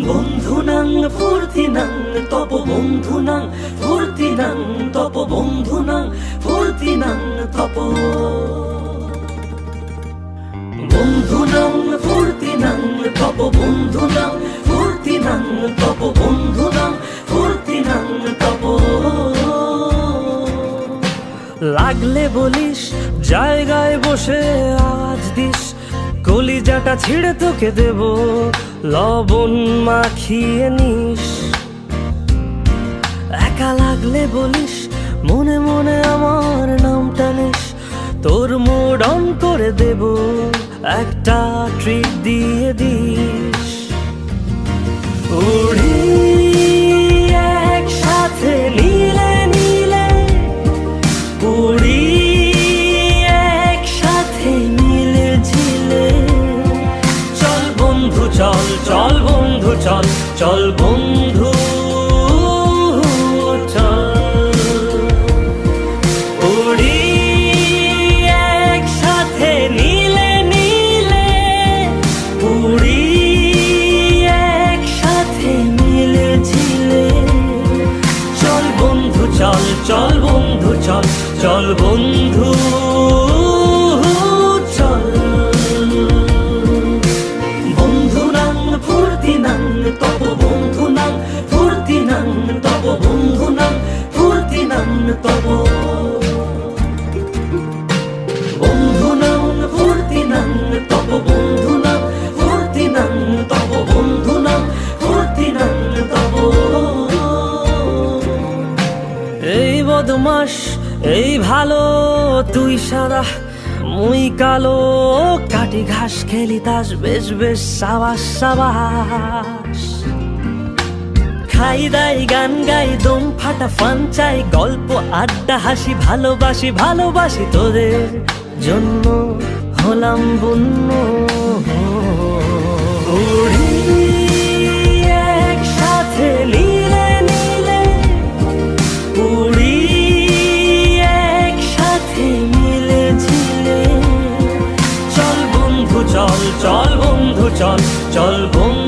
বন্ধুনাং ফুর্তিনাং তপ বন্ধুনাং ফুর্তিনাং তপ বন্ধুনাং ফুর্তিনাং তপ বন্ধুনাং ফুর্তিনাং তপ বন্ধুনাং ফুর্তিনাং তপ বন্ধুনাং ফুর্তিনাং তপ লাগলে বলিস জায়গায় বসে আওয়াজ দিস কলিজাটা ছিঁড়ে তোকে দেব লবণ মাখিয়ে নিস একা লাগলে বলিস মনে মনে আমার নামটা নিস তোর মুড অন করে দেব একটা ট্রিট দিয়ে দিস উড়ি একসাথে নীলে নীলে উড়ি একসাথে মিলে ঝিলে চল বন্ধু চল চল বন্ধু চল চল বন্ধু চল উড়ি একসাথে নীলে নীলে উড়ি একসাথে মিলে ঝিলে চল বন্ধু চল চল বন্ধু চল চল বন্ধু চল বন্ধুনাং ফুর্তিনাং তপ বন্ধুনাং ফুর্তিনাং তপ বন্ধুনাং ফুর্তিনাং তপ বন্ধুনাং ফুর্তিনাং তপ বন্ধুনাং ফুর্তিনাং তপ বন্ধুনাং ফুর্তিনাং তপ এই বদমাস এই ভালো তুই সাদা মুই কালো কাটি ঘাস খেলি তাস বেশ বেশ সাবাস সাবাস খাই দাই গান গাই দম ফাটা ফান চাই গল্প আড্ডা হাসি ভালোবাসি ভালোবাসি তোদের জন্য হলাম বন্য উড়ি একসাথে নীলে নীলে উড়ি একসাথে মিলে ঝিলে চল বন্ধু চল চল বন্ধু চল চল বন্ধু